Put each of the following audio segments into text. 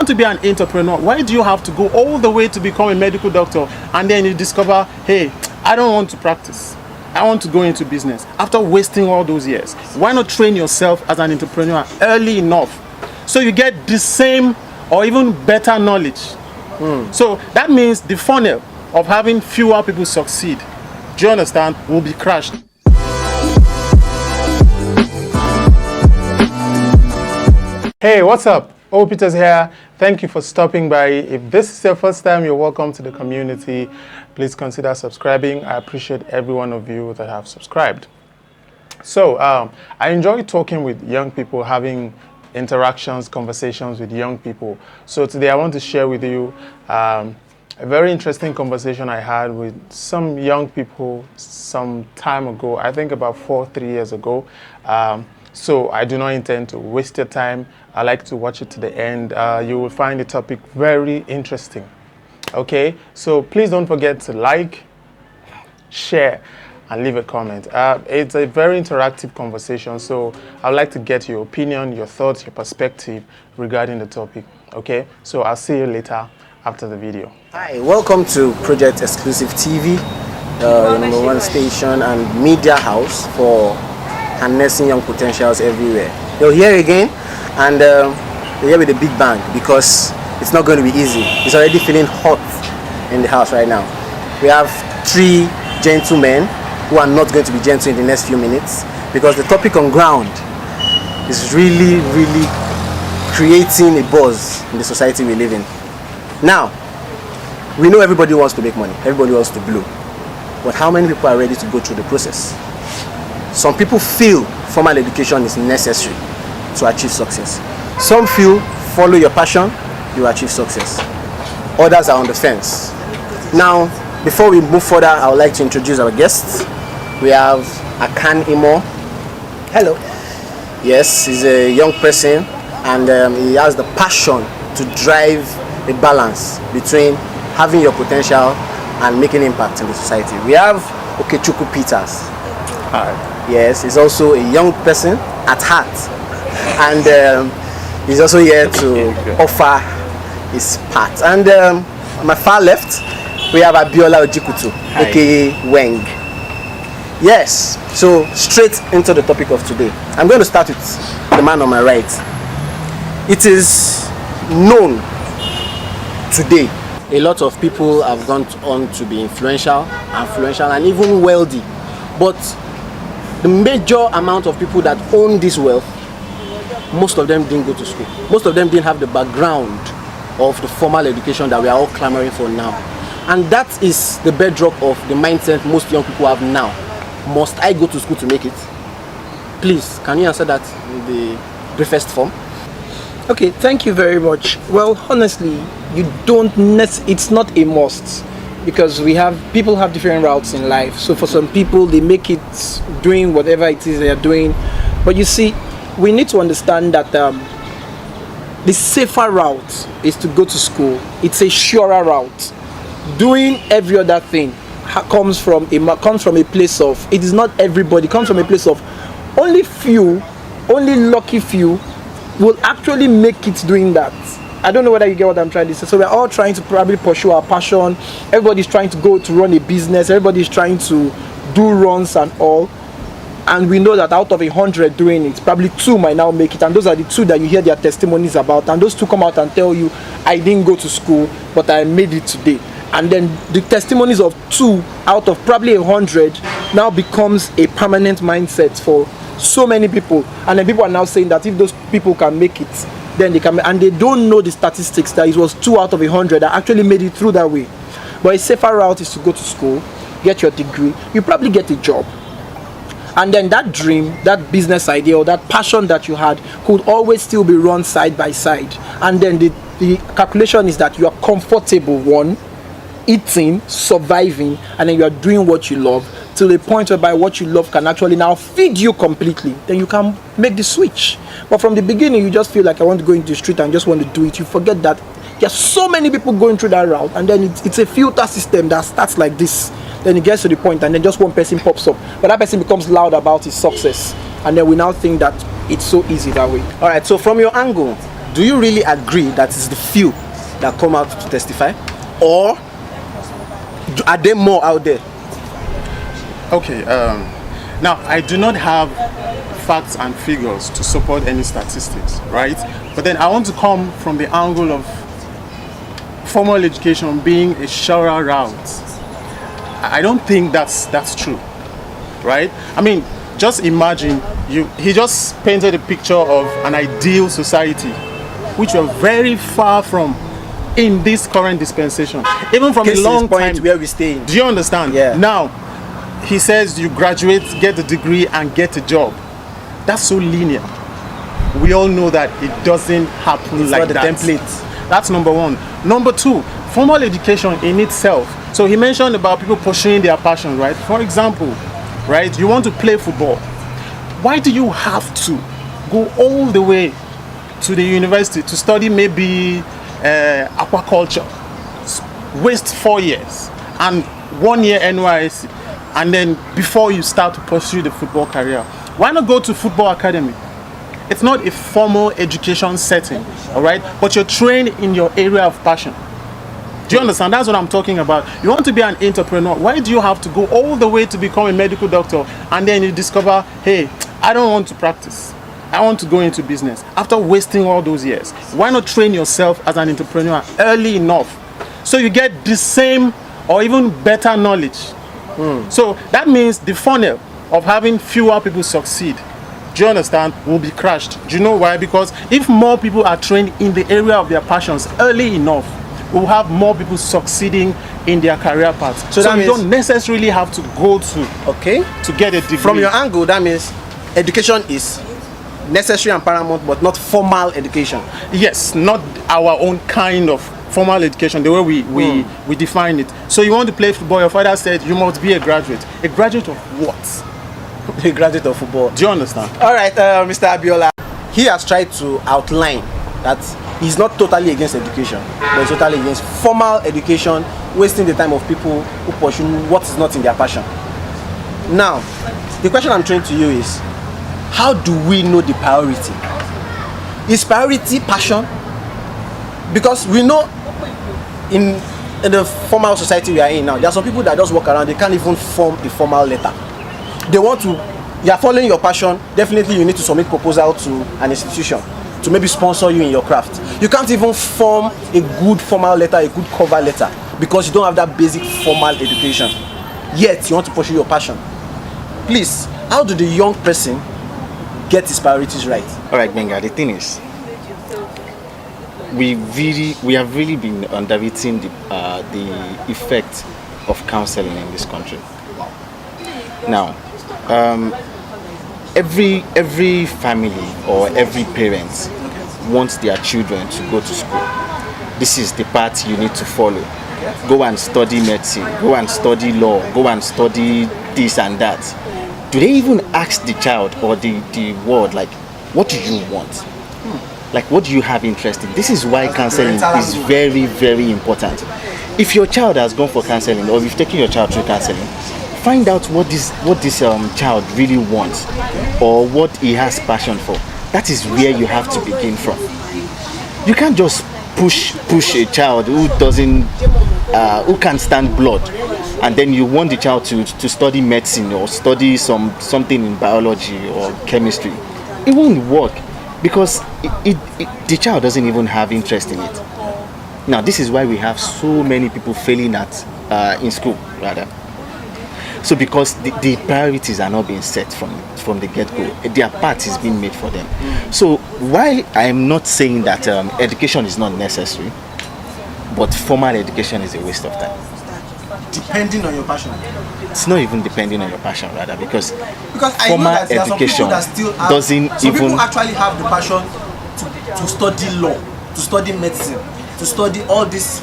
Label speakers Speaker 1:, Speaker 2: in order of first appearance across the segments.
Speaker 1: want to be an entrepreneur, why do you have to go all the way to become a medical doctor and then you discover, hey, I don't want to practice, I want to go into business after wasting all those years? Why not train yourself as an entrepreneur early enough so you get the same or even better knowledge? So that means the funnel of having fewer people succeed, do you understand, will be crashed. Hey, what's up? Peters here. Thank you for stopping by. If this is your first time, you're welcome to the community. Please consider subscribing. I appreciate every one of you that have subscribed. So I enjoy talking with young people, having interactions, conversations with young people. So today I want to share with you a very interesting conversation I had with some young people some time ago, I think about 3 years ago. So I do not intend to waste your time. I like to watch it to the end. You will find the topic very interesting. Okay, so please don't forget to like, share, and leave a comment. It's a very interactive conversation, so I'd like to get your opinion, your thoughts, your perspective regarding the topic. Okay, so I'll see you later after the video.
Speaker 2: Hi, welcome to Project Exclusive TV, number one station and media house for harnessing young potentials everywhere. You're here again, and we're here with a big bang because it's not going to be easy. It's already feeling hot in the house right now. We have 3 gentlemen who are not going to be gentle in the next few minutes because the topic on ground is really creating a buzz in the society we live in. Now, we know everybody wants to make money, everybody wants to blow, but how many people are ready to go through the process? Some people feel formal education is necessary to achieve success. Some feel follow your passion, you achieve success. Others are on the fence. Now, before we move further, I would like to introduce our guests. We have Akan Imo. Hello. Yes, he's a young person and he has the passion to drive a balance between having your potential and making impact in the society. We have Okechukwu Peters.
Speaker 1: Hi.
Speaker 2: Yes, he's also a young person at heart, and he's also here to offer his part. And on my far left, we have Abiola Ojikutu, aka Weng. Yes, so straight into the topic of today. I'm going to start with the man on my right. It is known today a lot of people have gone on to be influential, and even wealthy, but the major amount of people that own this wealth, most of them didn't go to school. Most of them didn't have the background of the formal education that we are all clamoring for now. And that is the bedrock of the mindset most young people have now. Must I go to school to make it? Please, can you answer that in the briefest form?
Speaker 3: Okay, thank you very much. Well, honestly, it's not a must, because people have different routes in life. So for some people, they make it doing whatever it is they are doing. But you see, we need to understand that the safer route is to go to school. It's a surer route. Doing every other thing comes from a place of, it is not everybody, comes from a place of only lucky few will actually make it doing that. I don't know whether you get what I'm trying to say. So we're all trying to probably pursue our passion. Everybody's trying to go to run a business. Everybody's trying to do runs and all. And we know that out of 100 doing it, probably 2 might now make it. And those are the 2 that you hear their testimonies about. And those 2 come out and tell you, I didn't go to school, but I made it today. And then the testimonies of 2 out of probably 100 now becomes a permanent mindset for so many people. And then people are now saying that if those people can make it, then they can, and they don't know the statistics that it was 2 out of 100 that actually made it through that way. But a safer route is to go to school, get your degree, you probably get a job, and then that dream, that business idea, or that passion that you had could always still be run side by side. And then the calculation is that you are comfortable, eating, surviving, and then you are doing what you love to the point whereby what you love can actually now feed you completely. Then you can make the switch. But from the beginning, you just feel like I want to go into the street and just want to do it. You forget that there's so many people going through that route, and then it's a filter system that starts like this. Then it gets to the point, and then just one person pops up, but that person becomes loud about his success, and then we now think that it's so easy that way.
Speaker 2: All right, so from your angle, do you really agree that it's the few that come out to testify, or are there more out there?
Speaker 1: Okay, now I do not have facts and figures to support any statistics, right? But then I want to come from the angle of formal education being a surer route. I don't think that's true, right? I mean, just imagine he just painted a picture of an ideal society, which we're very far from in this current dispensation, even from a long time
Speaker 2: where we stay in.
Speaker 1: Do you understand?
Speaker 2: Yeah.
Speaker 1: Now, he says you graduate, get a degree, and get a job. That's so linear. We all know that it doesn't happen
Speaker 2: It's
Speaker 1: like
Speaker 2: not the
Speaker 1: that.
Speaker 2: template.
Speaker 1: That's number one. Number two, formal education in itself. So he mentioned about people pursuing their passion, right? For example, right, you want to play football. Why do you have to go all the way to the university to study maybe aquaculture? Waste 4 years and 1 year NYSC, and then before you start to pursue the football career. Why not go to football academy? It's not a formal education setting, all right? But you're trained in your area of passion. Do you understand? That's what I'm talking about. You want to be an entrepreneur. Why do you have to go all the way to become a medical doctor, and then you discover, hey, I don't want to practice. I want to go into business. After wasting all those years, why not train yourself as an entrepreneur early enough so you get the same or even better knowledge? So that means the funnel of having fewer people succeed, do you understand, will be crashed. Do you know why? Because if more people are trained in the area of their passions early enough, we'll have more people succeeding in their career path. So that you don't necessarily have to go to get a degree.
Speaker 2: From your angle, that means education is necessary and paramount, but not formal education.
Speaker 1: Yes, not our own kind of formal education, the way we define it. So you want to play football, your father said you must be a graduate. A graduate of what?
Speaker 2: A graduate of football.
Speaker 1: Do you understand?
Speaker 2: All right, Mr. Abiola. He has tried to outline that he's not totally against education, but he's totally against formal education, wasting the time of people who pursue what is not in their passion. Now, the question I'm throwing to you is, how do we know the priority? Is priority passion? Because we know in the formal society we are in now, there are some people that just walk around, they can't even form a formal letter. They want to, you are following your passion, definitely you need to submit proposal to an institution to maybe sponsor you in your craft. You can't even form a good formal letter, a good cover letter, because you don't have that basic formal education. Yet you want to pursue your passion. Please, how do the young person get his priorities right?
Speaker 4: All right, Benga, the thing is, we have really been underrating the effect of counseling in this country. Now, every family or every parent wants their children to go to school. This is the path you need to follow. Go and study medicine, go and study law, go and study this and that. Do they even ask the child or the world, like, what do you want? Like, what do you have interest in? This is why counseling is very, very important. If your child has gone for counseling, or if you've taken your child through counseling, find out what this child really wants, or what he has passion for. That is where you have to begin from. You can't just push a child who can't stand blood, and then you want the child to study medicine or study something in biology or chemistry. It won't work, because the child doesn't even have interest in it. Now, this is why we have so many people failing in school, rather. So because the priorities are not being set from the get-go, their path is being made for them. So while I am not saying that education is not necessary, but formal education is a waste of time.
Speaker 2: Depending on your passion.
Speaker 4: It's not even depending on your passion, rather, because
Speaker 2: I know that there are some
Speaker 4: education
Speaker 2: people that still have,
Speaker 4: doesn't
Speaker 2: some
Speaker 4: even.
Speaker 2: people actually have the passion to study law, to study medicine, to study all these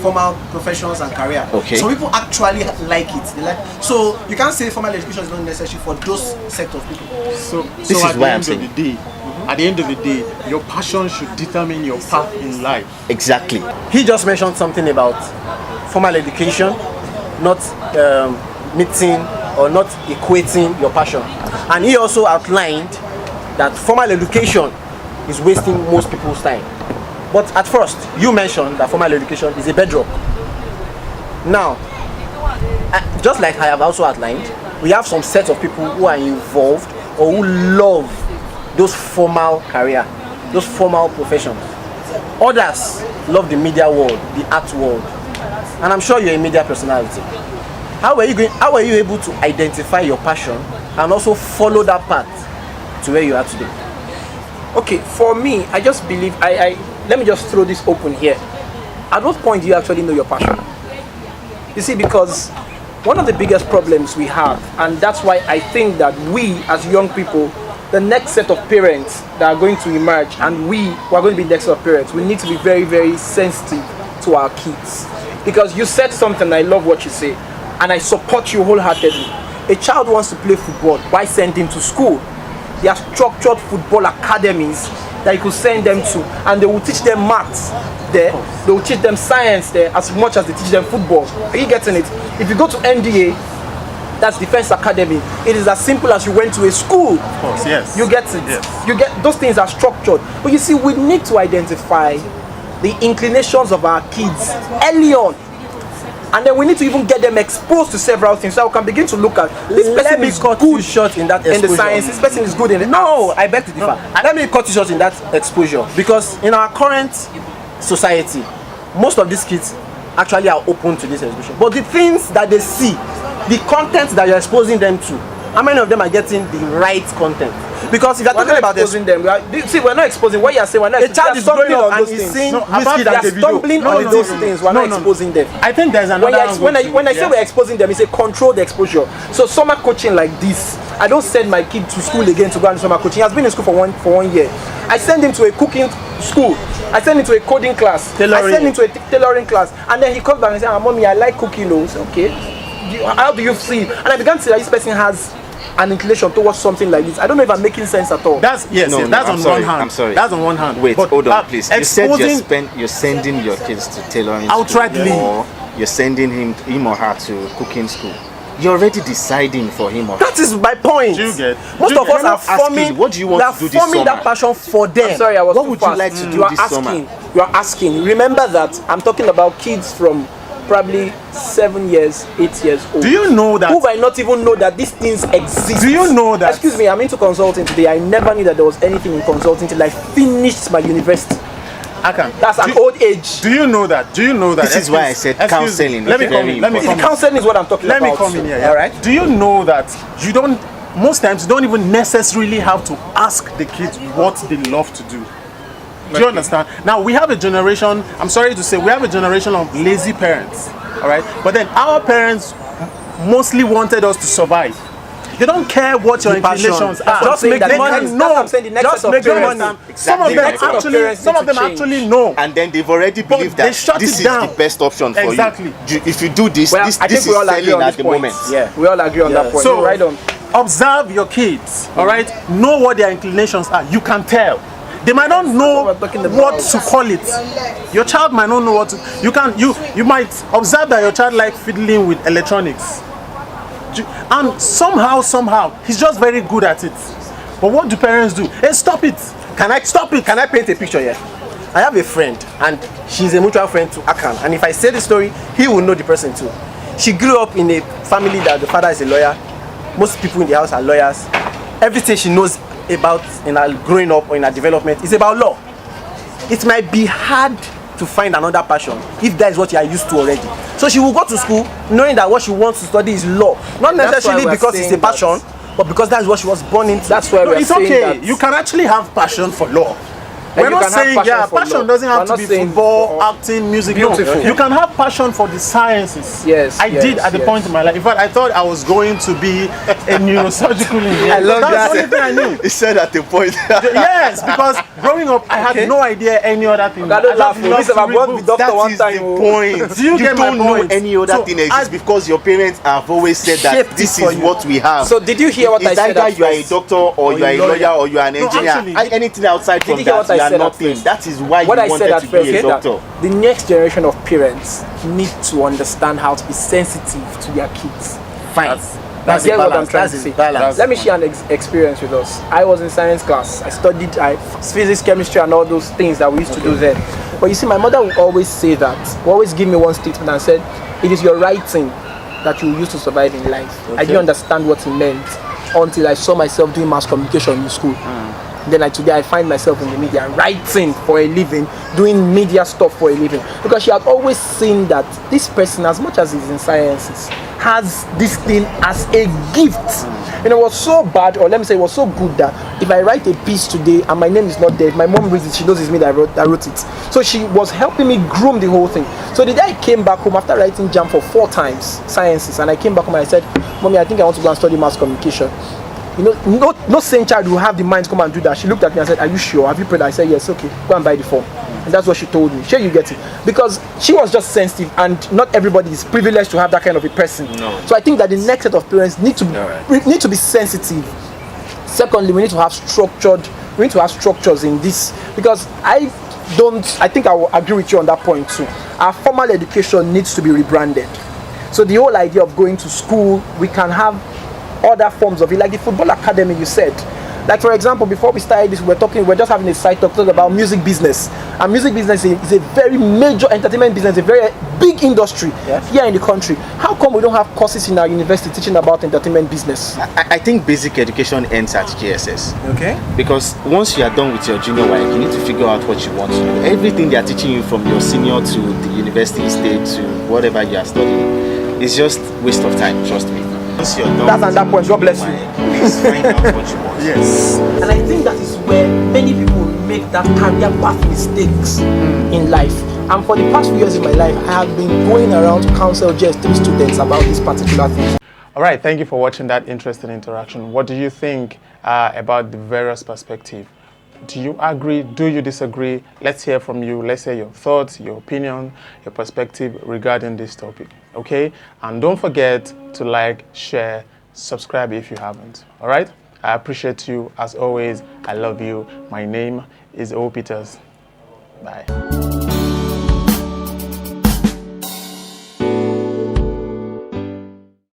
Speaker 2: formal professions and career.
Speaker 4: Okay.
Speaker 2: Some people actually like it. So you can't say formal education is not necessary for those set of people.
Speaker 1: So
Speaker 4: This is
Speaker 1: at
Speaker 4: why
Speaker 1: the
Speaker 4: I'm
Speaker 1: end
Speaker 4: saying.
Speaker 1: of the day, at the end of the day, your passion should determine your path in life.
Speaker 4: Exactly.
Speaker 2: He just mentioned something about formal education not meeting or not equating your passion, and he also outlined that formal education is wasting most people's time. But at first, you mentioned that formal education is a bedrock. Now, just like I have also outlined, we have some set of people who are involved or who love those formal career, those formal professions. Others love the media world, the art world, and I'm sure you're a media personality. How are you able to identify your passion and also follow that path to where you are today?
Speaker 3: Okay, for me, I just believe let me just throw this open here. At what point do you actually know your passion? You see, because one of the biggest problems we have, and that's why I think that we as young people, the next set of parents that are going to emerge, and we who are going to be the next set of parents, we need to be very, very sensitive to our kids. Because you said something, I love what you say, and I support you wholeheartedly. A child wants to play football, why send him to school? There are structured football academies that you could send them to, and they will teach them maths there, they will teach them science there as much as they teach them football. Are you getting it? If you go to NDA, that's Defense Academy, it is as simple as you went to a school.
Speaker 1: Of course, yes.
Speaker 3: You get it.
Speaker 1: Yes.
Speaker 3: You get, those things are structured. But you see, we need to identify the inclinations of our kids early on. And then we need to even get them exposed to several things, so we can begin to look at this person is good
Speaker 2: short in that
Speaker 3: in the
Speaker 2: exposure.
Speaker 3: science, this person is good in the
Speaker 2: No,
Speaker 3: arts.
Speaker 2: I beg to differ. Let me cut you short in that exposure, because in our current society, most of these kids actually are open to this exposure. But the things that they see, the content that you're exposing them to, how many of them are getting the right content? Because if you're talking about
Speaker 3: exposing them, we're not exposing what you're saying. We're not
Speaker 2: a child is growing up and he's seeing Whiskey
Speaker 3: they
Speaker 2: and
Speaker 3: are
Speaker 2: Davido.
Speaker 3: stumbling on those things. We're not exposing them.
Speaker 1: I think there's another
Speaker 3: When I say we're exposing them, it's a controlled exposure. So summer coaching like this, I don't send my kid to school again to go and do summer coaching. He has been in school for one year. I send him to a cooking school. I send him to a coding class. I send him to a tailoring class. And then he comes back and says, Mommy, I like cooking. I say, okay. How do you see? And I began to see that this person has an inclination towards something like this. I don't know if I'm making sense at all.
Speaker 1: That's
Speaker 4: No,
Speaker 1: that's
Speaker 4: I'm
Speaker 1: on
Speaker 4: sorry,
Speaker 1: one hand.
Speaker 4: I'm sorry.
Speaker 1: That's on one hand.
Speaker 4: Wait,
Speaker 1: But,
Speaker 4: hold on, please. You said
Speaker 1: exposing-
Speaker 4: you're sending your kids to tailoring
Speaker 1: Outrightly.
Speaker 4: school, or you're sending him or her to cooking school. You're already deciding for him or her.
Speaker 2: That is my point.
Speaker 1: Do you get?
Speaker 2: Most
Speaker 1: Do
Speaker 2: of
Speaker 1: you
Speaker 2: us
Speaker 1: get?
Speaker 2: are forming.
Speaker 4: What do you want
Speaker 2: we are
Speaker 4: to do this
Speaker 2: forming that
Speaker 4: summer?
Speaker 2: passion for them.
Speaker 3: I'm sorry, I was
Speaker 4: What
Speaker 3: too
Speaker 4: would you
Speaker 3: fast.
Speaker 4: like to do
Speaker 3: You are
Speaker 4: this
Speaker 3: asking.
Speaker 4: summer?
Speaker 3: You are asking. Remember that I'm talking about kids from probably 7 years, 8 years old.
Speaker 1: Do you know that?
Speaker 3: Who might not even know that these things exist?
Speaker 1: Do you know that?
Speaker 3: Excuse me, I'm into consulting today. I never knew that there was anything in consulting till I finished my university.
Speaker 1: I can.
Speaker 3: That's an old age.
Speaker 1: Do you know that? Do you know that?
Speaker 4: This is why I said
Speaker 1: Excuse me.
Speaker 4: counseling
Speaker 1: Let me
Speaker 4: is
Speaker 1: come
Speaker 4: very
Speaker 1: in. Let me
Speaker 3: The
Speaker 1: come in.
Speaker 3: counseling is what I'm talking
Speaker 1: Let
Speaker 3: about.
Speaker 1: me come in here. Yeah?
Speaker 3: All right.
Speaker 1: Do you know that you don't? Most times you don't even necessarily have to ask the kids what they love to do. Do you understand? Now we have a generation. I'm sorry to say, we have a generation of lazy parents. All right. But then our parents mostly wanted us to survive. They don't care what your
Speaker 2: The passion.
Speaker 1: inclinations
Speaker 3: That's
Speaker 1: are.
Speaker 3: what I'm saying, that
Speaker 1: They
Speaker 3: the
Speaker 1: can
Speaker 3: next-
Speaker 1: know.
Speaker 3: that's what I'm saying, the next
Speaker 1: Just
Speaker 3: set of
Speaker 1: make the
Speaker 3: parents-
Speaker 1: money.
Speaker 4: Exactly.
Speaker 1: Some of
Speaker 4: The
Speaker 1: them
Speaker 4: next set of
Speaker 1: actually,
Speaker 3: parents
Speaker 1: some
Speaker 3: need
Speaker 1: of
Speaker 3: to
Speaker 1: them
Speaker 3: change.
Speaker 1: actually know.
Speaker 4: And then they've already believed
Speaker 1: they
Speaker 4: that
Speaker 1: shut
Speaker 4: this
Speaker 1: it
Speaker 4: is
Speaker 1: down.
Speaker 4: the best option for
Speaker 1: Exactly.
Speaker 4: you. If you do this,
Speaker 3: Well,
Speaker 4: this
Speaker 3: I think
Speaker 4: is
Speaker 3: we all agree
Speaker 4: selling
Speaker 3: on
Speaker 4: at
Speaker 3: this
Speaker 4: the
Speaker 3: point.
Speaker 4: moment.
Speaker 3: Yeah, we all agree on that point.
Speaker 1: So
Speaker 3: Right on.
Speaker 1: observe your kids, all right? Know what their inclinations are. You can tell. They might not know
Speaker 3: what we're talking about.
Speaker 1: what to call it. Your child might not know what to. You might observe that your child likes fiddling with electronics, and somehow he's just very good at it. But what do parents do? Hey, stop it!
Speaker 2: Can I paint a picture here? I have a friend, and she's a mutual friend to Akan. And if I say the story, he will know the person too. She grew up in a family that the father is a lawyer. Most people in the house are lawyers. Everything she knows about in her growing up or in her development is about law. It might be hard to find another passion if that is what you are used to already. So she will go to school knowing that what she wants to study is law. Not
Speaker 3: That's
Speaker 2: necessarily
Speaker 3: why we're
Speaker 2: because it's a
Speaker 3: saying that-
Speaker 2: passion, but because that's what she was born into.
Speaker 3: That's why
Speaker 1: No,
Speaker 3: we're
Speaker 1: it's
Speaker 3: saying
Speaker 1: okay.
Speaker 3: that
Speaker 1: You can actually have passion for law.
Speaker 3: And
Speaker 1: We're
Speaker 3: you
Speaker 1: not
Speaker 3: can have
Speaker 1: saying
Speaker 3: passion for
Speaker 1: passion
Speaker 3: law.
Speaker 1: doesn't have
Speaker 3: We're
Speaker 1: to
Speaker 3: not
Speaker 1: be
Speaker 3: saying
Speaker 1: football,
Speaker 3: for-
Speaker 1: acting, music.
Speaker 3: Beautiful.
Speaker 1: No, you can have passion for the sciences.
Speaker 3: Yes,
Speaker 1: I did
Speaker 3: yes,
Speaker 1: at the
Speaker 3: yes.
Speaker 1: point in my life. In fact, I thought I was going to be a neurosurgical engineer.
Speaker 2: I love
Speaker 1: That's
Speaker 2: that.
Speaker 1: the only thing I knew.
Speaker 4: He said at the point.
Speaker 1: Yes, because growing up, I had no idea any other thing.
Speaker 3: I don't laugh.
Speaker 1: just loved
Speaker 3: Listen,
Speaker 1: to
Speaker 3: I've
Speaker 1: read
Speaker 3: worked with
Speaker 1: books.
Speaker 3: doctor
Speaker 4: That
Speaker 3: one
Speaker 4: is
Speaker 3: time.
Speaker 4: the
Speaker 3: oh.
Speaker 4: point.
Speaker 1: Do you get my
Speaker 4: don't know
Speaker 1: point?
Speaker 4: any other
Speaker 1: So,
Speaker 4: thing exists
Speaker 1: I-
Speaker 4: because your parents have always said that
Speaker 2: Shaped it
Speaker 4: this
Speaker 2: for
Speaker 4: is
Speaker 2: you.
Speaker 4: what we have.
Speaker 3: So did you hear what I
Speaker 4: It's
Speaker 3: said
Speaker 4: either
Speaker 3: at
Speaker 4: you are a
Speaker 3: first?
Speaker 4: doctor or you are a lawyer or you are an
Speaker 1: No,
Speaker 4: engineer.
Speaker 1: actually-
Speaker 4: Anything outside from
Speaker 3: you hear
Speaker 4: that,
Speaker 3: what I
Speaker 4: you are
Speaker 3: said at
Speaker 4: nothing.
Speaker 3: first?
Speaker 4: That is why
Speaker 3: What
Speaker 4: you
Speaker 3: I
Speaker 4: wanted
Speaker 3: said at
Speaker 4: to
Speaker 3: first
Speaker 4: be a
Speaker 3: is that
Speaker 4: doctor.
Speaker 3: the next generation of parents need to understand how to be sensitive to their kids.
Speaker 2: Fine.
Speaker 3: That's
Speaker 2: a
Speaker 3: what I'm
Speaker 2: balance.
Speaker 3: trying
Speaker 2: That's
Speaker 3: to
Speaker 2: a
Speaker 3: say.
Speaker 2: balance.
Speaker 3: Let me share an experience with us. I was in science class. I studied physics, chemistry, and all those things that we used to do then. But you see, my mother would always say that, would always give me one statement and said, it is your writing that you will use to survive in life. I didn't understand what it meant until I saw myself doing mass communication in school. Then today I find myself in the media, writing for a living, doing media stuff for a living. Because she had always seen that this person, as much as he's in sciences, has this thing as a gift. And it was so bad, or let me say it was so good, that if I write a piece today and my name is not there, if my mom reads it, she knows it's me that wrote it. So she was helping me groom the whole thing. So the day I came back home after writing jam for 4 times, sciences, and I came back home and I said, Mommy, I think I want to go and study mass communication. You know, no sane child will have the mind to come and do that. She looked at me and said, are you sure? Have you prayed? I said, yes, okay, go and buy the form. And that's what she told me. Sure, you get it. Because she was just sensitive, and not everybody is privileged to have that kind of a person. No. So I think that the next set of parents need to be sensitive. Secondly, we need to have structures in this, because I think I will agree with you on that point too. Our formal education needs to be rebranded. So the whole idea of going to school, we can have other forms of it, like the football academy you said. Like, for example, before we started this, we're just having a side talk about music business. And music business is a very major entertainment business, a very big industry here in the country. How come we don't have courses in our university teaching about entertainment business?
Speaker 4: I think basic education ends at JSS. Okay. Because once you are done with your junior work, you need to figure out what you want to do. Everything they are teaching you from your senior to the university state to whatever you are studying is just waste of time, trust me. Once you're done,
Speaker 3: that's at that point, God bless you.
Speaker 4: Please find out what you want.
Speaker 3: Yes. And I think that is where many people make that career path mistakes in life. And for the past few years in my life, I have been going around to counsel JS3 students about this particular thing.
Speaker 1: All right, thank you for watching that interesting interaction. What do you think about the various perspectives? Do you agree? Do you disagree? Let's hear from you. Let's hear your thoughts, your opinion, your perspective regarding this topic. Okay? And don't forget to like, share, subscribe if you haven't. All right? I appreciate you as always. I love you. My name is O. Peters. Bye.